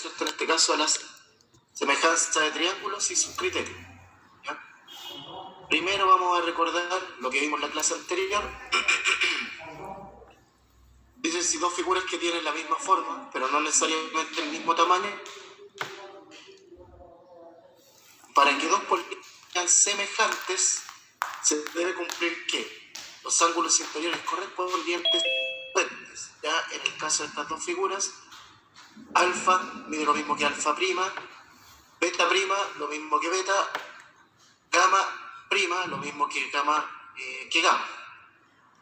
¿cierto? En este caso a las semejanzas de triángulos y sus criterios. ¿Ya? Primero vamos a recordar lo que vimos en la clase anterior. Dicen si dos figuras que tienen la misma forma, pero no necesariamente el mismo tamaño, para que dos polígonos sean semejantes, se debe cumplir que los ángulos interiores correspondientes, ya en el caso de estas dos figuras, alfa mide lo mismo que alfa prima, beta prima lo mismo que beta, gamma prima lo mismo que gamma.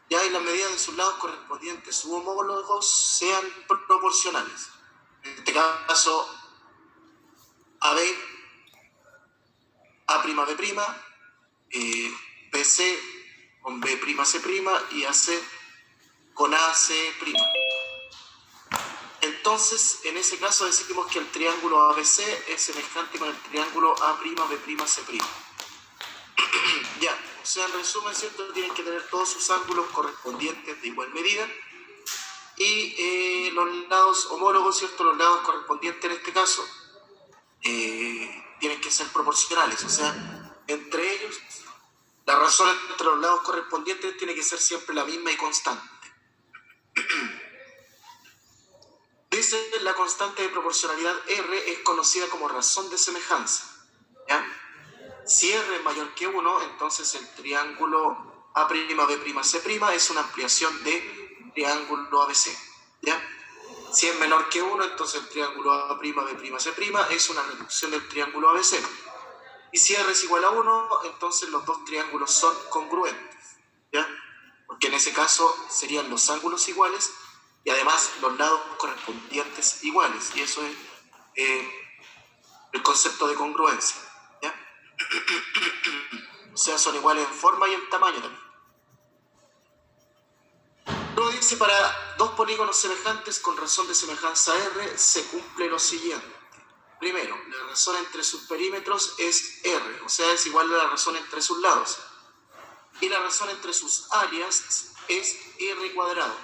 Ya en las medidas de sus lados correspondientes, sus homólogos sean proporcionales. En este caso, AB, A', B', BC con B'C' y AC con AC'. Entonces, en ese caso decimos que el triángulo ABC es semejante con el triángulo A', B'C'. Ya, o sea, en resumen, ¿cierto? Tienen que tener todos sus ángulos correspondientes de igual medida y los lados homólogos, ¿cierto? Los lados correspondientes en este caso tienen que ser proporcionales, o sea, entre ellos la razón entre los lados correspondientes tiene que ser siempre la misma y constante. Dice la constante de proporcionalidad R es conocida como razón de semejanza. ¿Ya? Si R es mayor que 1, entonces el triángulo A', B'C' es una ampliación de triángulo ABC. ¿Ya? Si es menor que 1, entonces el triángulo A', B'C' es una reducción del triángulo ABC. Y si R es igual a 1, entonces los dos triángulos son congruentes. ¿Ya? Porque en ese caso serían los ángulos iguales y además los lados correspondientes iguales. Y eso es el concepto de congruencia. ¿Ya? O sea, son iguales en forma y en tamaño también. Luego dice, para dos polígonos semejantes con razón de semejanza R, se cumple lo siguiente. Primero, la razón entre sus perímetros es R, o sea, es igual a la razón entre sus lados. Y la razón entre sus áreas es R cuadrado.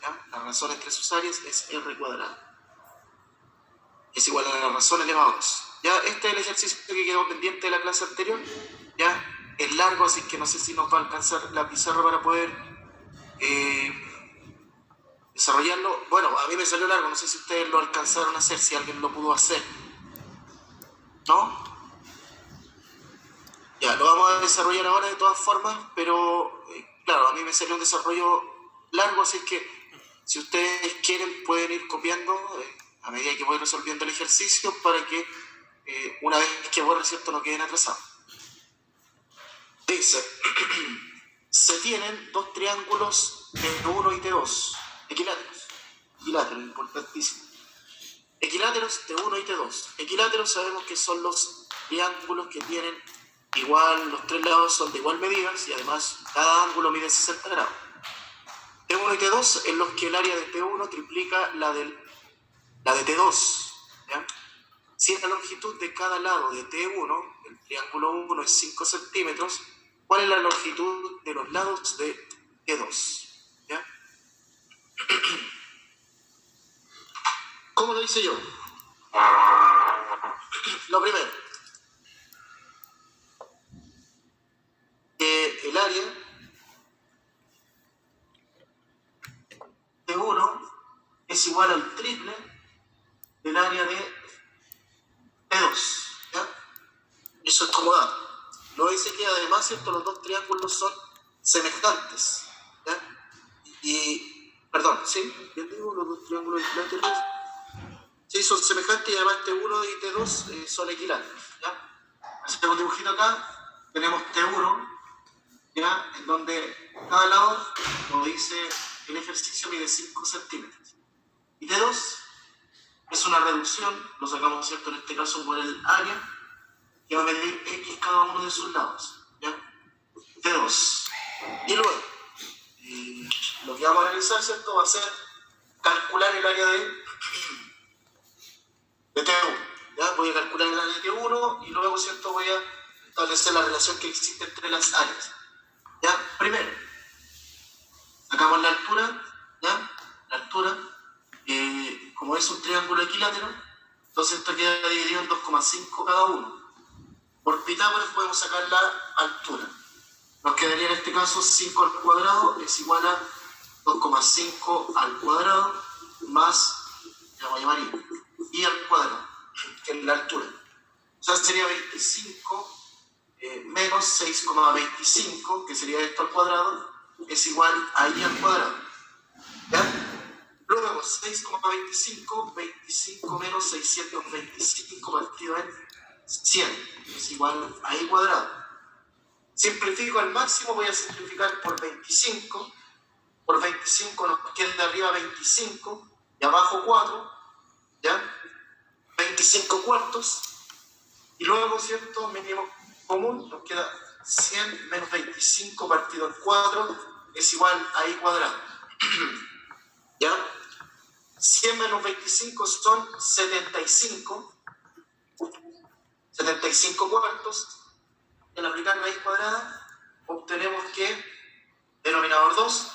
¿Ya? La razón entre sus áreas es R cuadrado. Es igual a la razón elevado a 2. ¿Ya? Este es el ejercicio que quedó pendiente de la clase anterior. ¿Ya? Es largo, así que no sé si nos va a alcanzar la pizarra para poder desarrollarlo. Bueno, a mí me salió largo, no sé si ustedes lo alcanzaron a hacer, si alguien lo pudo hacer. ¿No? Ya, lo vamos a desarrollar ahora de todas formas, pero claro, a mí me salió un desarrollo largo, así que si ustedes quieren pueden ir copiando a medida que voy resolviendo el ejercicio para que una vez que borre, ¿cierto?, no queden atrasados. Dice, se tienen dos triángulos T1 y T2, equiláteros, importantísimo. Equiláteros T1 y T2. Equiláteros sabemos que son los triángulos que tienen igual, los tres lados son de igual medida y además cada ángulo mide 60 grados. T1 y T2 en los que el área de T1 triplica la de T2. ¿Ya? Si la longitud de cada lado de T1, el triángulo 1 es 5 centímetros, ¿cuál es la longitud de los lados de T2? ¿Ya? ¿Cómo lo hice yo? Lo primero, el área de 1 es igual al triple del área de T2. ¿Ya? Eso es como dato. Lo dice que además, ¿cierto?, los dos triángulos son semejantes. ¿Ya? Y, perdón, ¿sí? ¿Bien digo? Los dos triángulos equiláteros. Sí, son semejantes y además T1 y T2 son equiláteros. ¿Ya? Hacemos un dibujito acá, tenemos T1, ¿ya? En donde cada lado, como dice el ejercicio, mide 5 centímetros. Y T2 es una reducción, lo sacamos, ¿cierto?, en este caso por el área, que va a medir X cada uno de sus lados. ¿Ya? T2. Y luego, lo que vamos a realizar, ¿cierto?, va a ser calcular el área de T1. ¿Ya? Voy a calcular el área de T1 y luego, ¿cierto?, voy a establecer la relación que existe entre las áreas. ¿Ya? Primero, sacamos la altura, ¿ya? La altura, como es un triángulo equilátero, Entonces esto queda dividido en 2,5 cada uno. Por Pitágoras podemos sacar la altura. Nos quedaría en este caso 5 al cuadrado es igual a 2,5 al cuadrado más, le voy a llamar I al cuadrado, que es la altura. O sea, sería 25 menos 6,25, que sería esto al cuadrado, es igual a I al cuadrado. ¿Ya? Luego 6,25, 25 menos 625 partido en 100, es igual a I cuadrado. Simplifico al máximo, voy a simplificar por 25. Por 25 nos queda de arriba 25 y abajo 4, ¿ya? 25 cuartos. Y luego, ¿cierto? Mínimo común, nos queda 100 menos 25 partido en 4 es igual a I cuadrado. ¿Ya? 100 menos 25 son 75 cuartos. Al aplicar raíz cuadrada, obtenemos que denominador 2,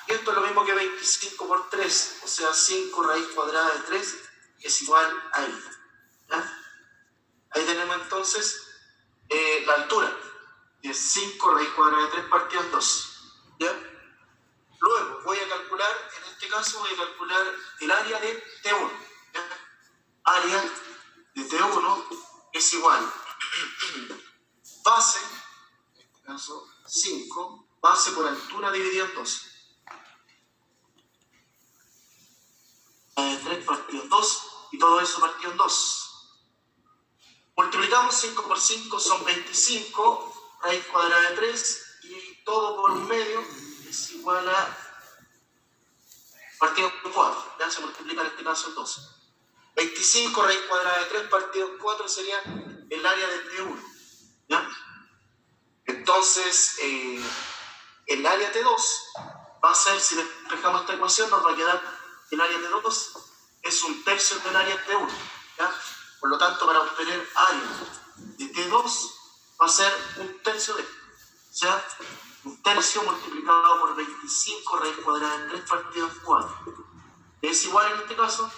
y esto es lo mismo que 25 por 3, o sea, 5 raíz cuadrada de 3 es igual a I. ¿Ya? Ahí tenemos entonces la altura, que es 5 raíz cuadrada de 3 partido en 2. ¿Ya? Luego voy a calcular, en este caso voy a calcular el área de T1. ¿Ya? Área de T1 es igual base, en este caso 5, base por altura dividido en 2. 3 partido en 2 y todo eso partido en 2. Multiplicamos 5 por 5 son 25, raíz cuadrada de 3 y todo por medio es igual a partido en 4. Ya se multiplica en este caso en 2. 25 raíz cuadrada de 3 partido en 4 sería el área de T1. ¿Ya? Entonces, el área T2 va a ser, si despejamos esta ecuación, nos va a quedar el área T2 es 1/3 del área T1. ¿Ya? Por lo tanto, para obtener área de T2 va a ser 1/3 de, o sea, 1/3 multiplicado por 25 raíz cuadrada de 3 partido en 4. Es igual en este caso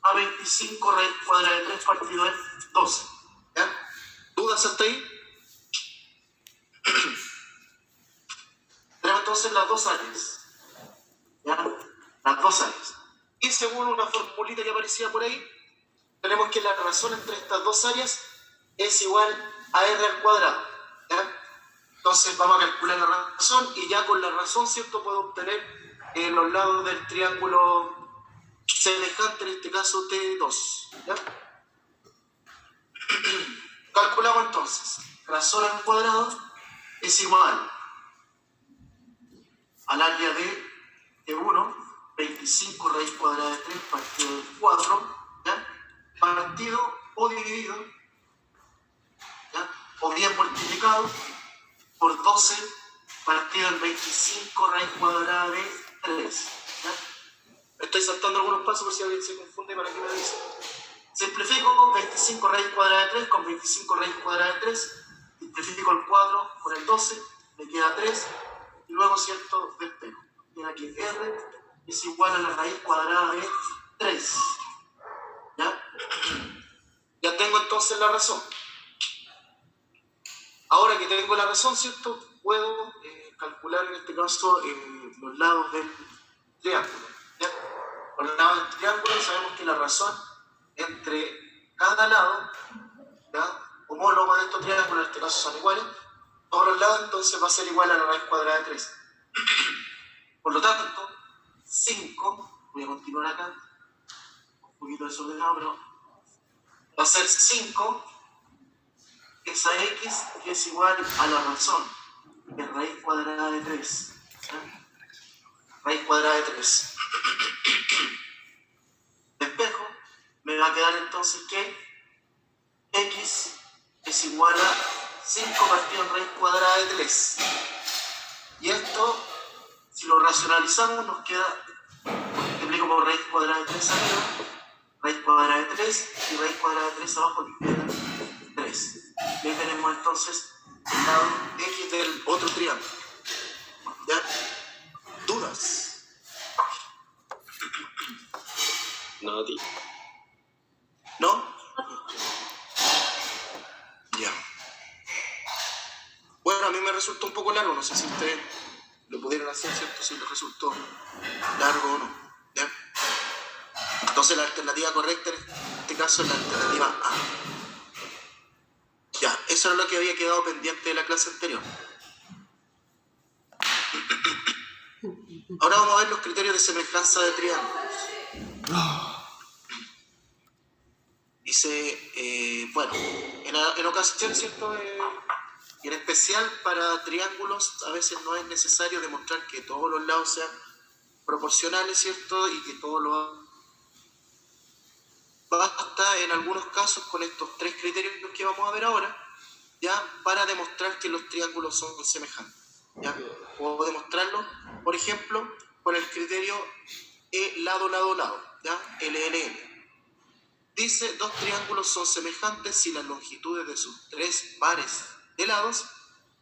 a 25 raíz cuadrada de 3 partido en 12. ¿Ya? ¿Dudas hasta ahí? Tenemos entonces las dos áreas. ¿Ya? Las dos áreas. Y según una formulita que aparecía por ahí, tenemos que la razón entre estas dos áreas es igual a R al cuadrado. ¿Ya? Entonces vamos a calcular la razón y ya con la razón, ¿cierto?, puedo obtener los lados del triángulo semejante, en este caso T2. ¿Ya? Calculamos entonces, razón al cuadrado es igual al área de T1, 25 raíz cuadrada de 3 partido de 4, ¿ya? Partido o dividido, ¿ya? O bien multiplicado por 12 partido del 25 raíz cuadrada de 3. ¿Ya? Estoy saltando algunos pasos por si alguien se confunde para que me dice. Simplifico 25 raíz cuadrada de 3 con 25 raíz cuadrada de 3. Simplifico el 4 por el 12, me queda 3. Y luego, ¿cierto?, despejo. Queda aquí R es igual a la raíz cuadrada de 3. ¿Ya? Ya tengo entonces la razón. Ahora que tengo la razón, ¿cierto?, puedo calcular en este caso los lados del triángulo. ¿Ya? Por los lados del triángulo sabemos que la razón entre cada lado, ¿ya?, homólogo de estos triángulos, en este caso son iguales, todos los lados entonces va a ser igual a la raíz cuadrada de 3. Por lo tanto, 5, voy a continuar acá, un poquito desordenado, pero va a ser 5 esa x que es igual a la razón de raíz cuadrada de 3. ¿Ya? Raíz cuadrada de 3. Despejo, me va a quedar entonces que x es igual a 5 partido en raíz cuadrada de 3. Y esto, si lo racionalizamos, nos queda, multiplico por raíz cuadrada de 3 arriba, raíz cuadrada de 3 y raíz cuadrada de 3 abajo, que queda 3. Y ahí tenemos entonces el lado x del otro triángulo. ¿Ya? ¿Dudas? Nadie. ¿No? resultó un poco largo, no sé si ustedes lo pudieron hacer, ¿cierto? Si les resultó largo o no, ¿ya? Entonces la alternativa correcta en este caso es la alternativa A. Ya, eso era lo que había quedado pendiente de la clase anterior. Ahora vamos a ver los criterios de semejanza de triángulos. Dice, bueno, en ocasiones, ¿cierto? Y en especial para triángulos a veces no es necesario demostrar que todos los lados sean proporcionales, ¿cierto? Y que todos los... Basta en algunos casos con estos tres criterios que vamos a ver ahora, ya, para demostrar que los triángulos son semejantes, ¿ya? Puedo demostrarlo, por ejemplo, con el criterio lado, lado, lado, ¿ya? LLL. Dice, dos triángulos son semejantes si las longitudes de sus tres pares de lados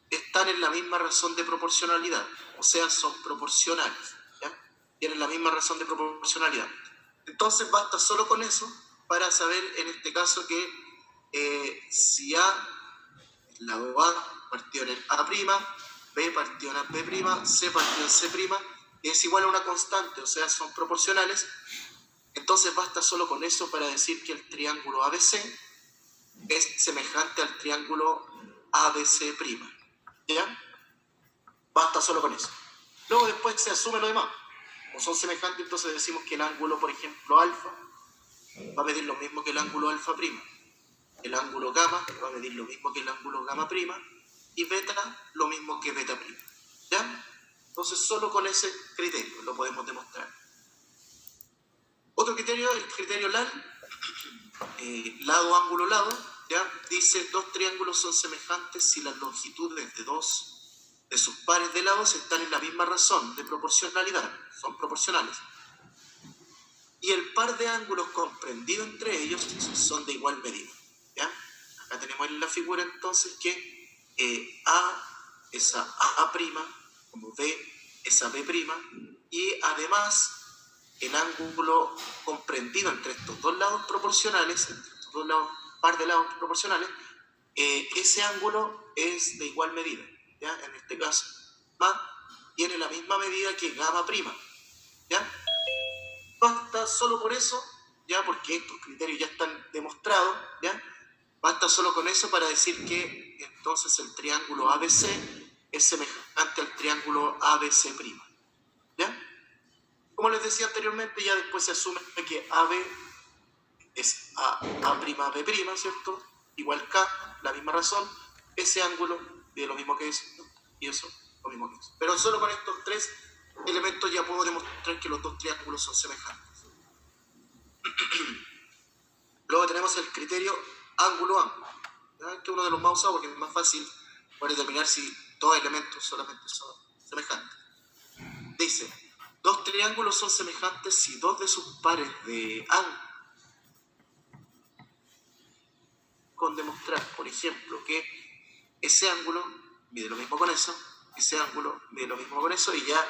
están en la misma razón de proporcionalidad, o sea, son proporcionales, ¿ya? Tienen la misma razón de proporcionalidad. Entonces basta solo con eso para saber en este caso que si A, el lado A partido en el A', B partido en el B', C partido en C', es igual a una constante, o sea, son proporcionales. Entonces basta solo con eso para decir que el triángulo ABC es semejante al triángulo ABC', ¿ya? Basta solo con eso. Luego después se asume lo demás. Como son semejantes, entonces decimos que el ángulo, por ejemplo, alfa, va a medir lo mismo que el ángulo alfa'. El ángulo gamma va a medir lo mismo que el ángulo gamma', y beta lo mismo que beta', ¿ya? Entonces solo con ese criterio lo podemos demostrar. Otro criterio, el criterio LAL, lado, ángulo, lado, ¿ya? Dice, dos triángulos son semejantes si las longitudes de dos de sus pares de lados están en la misma razón de proporcionalidad, son proporcionales. Y el par de ángulos comprendidos entre ellos son de igual medida, ¿ya? Acá tenemos en la figura entonces que A es a A', como B es a B', y además el ángulo comprendido entre estos dos lados proporcionales, entre estos dos lados, par de lados proporcionales, ese ángulo es de igual medida, ¿ya? En este caso, tiene la misma medida que gamma', ¿ya? Basta solo por eso, ¿ya? Porque estos criterios ya están demostrados, ¿ya? Basta solo con eso para decir que entonces el triángulo ABC es semejante al triángulo ABC', ¿ya? Como les decía anteriormente, ya después se asume que AB es A'B', ¿cierto? Igual K, la misma razón, ese ángulo de lo mismo que eso, y eso, lo mismo que eso. Pero solo con estos tres elementos ya puedo demostrar que los dos triángulos son semejantes. Luego tenemos el criterio ángulo-ángulo, ¿ya? Este es uno de los más usados porque es más fácil para determinar si dos elementos solamente son semejantes. Dice, dos triángulos son semejantes si dos de sus pares de ángulos, con demostrar, por ejemplo, que ese ángulo mide lo mismo con eso, ese ángulo mide lo mismo con eso, y ya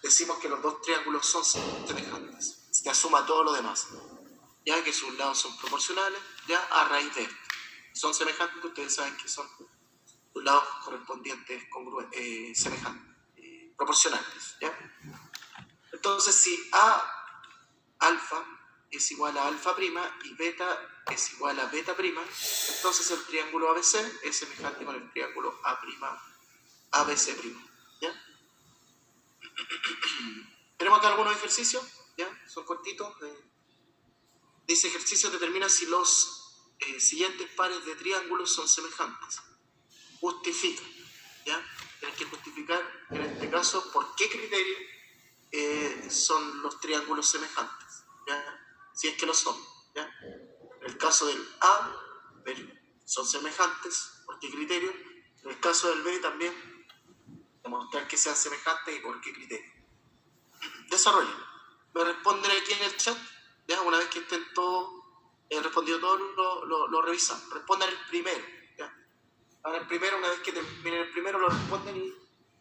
decimos que los dos triángulos son semejantes. Se asuma todo lo demás, ya que sus lados son proporcionales, ya a raíz de esto. Son semejantes, ustedes saben que son sus lados correspondientes semejantes, proporcionales, ¿ya? Entonces, si A alfa es igual a alfa' y beta es igual a beta', entonces el triángulo ABC es semejante con el triángulo ABC', ¿ya? Tenemos acá algunos ejercicios, ¿ya? Son cortitos. Dice, ejercicio determina si los siguientes pares de triángulos son semejantes. Justifica, ¿ya? Tienes que justificar, en este caso, por qué criterio son los triángulos semejantes, ¿ya? Si es que lo son, ¿ya? En el caso del A, son semejantes, ¿por qué criterio? En el caso del B también, demostrar que sean semejantes y por qué criterio. Desarrollo. Me responden aquí en el chat, ¿ya? Una vez que estén todos respondido todo, lo revisan. Respondan el primero, ¿ya? Ahora el primero, una vez que terminen el primero, lo responden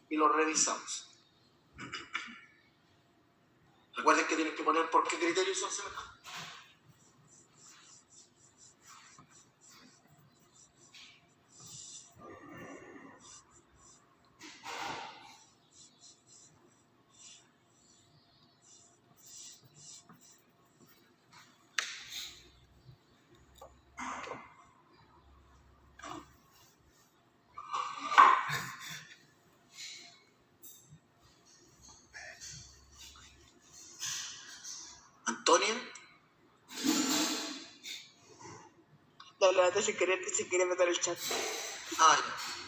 y lo revisamos. Recuerden que tienen que poner por qué criterios son semejantes. Lo levanté sin querer meter el chat. Ah, ya.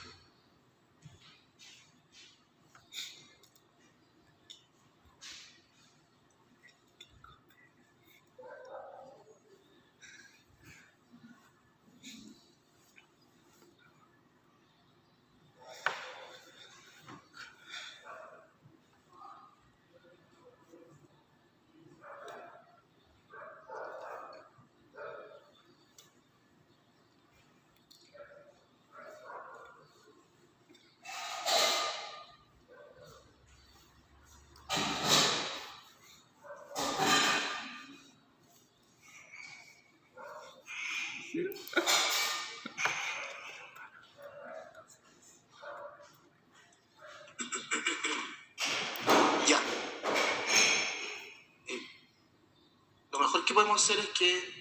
Ya. Lo mejor que podemos hacer es que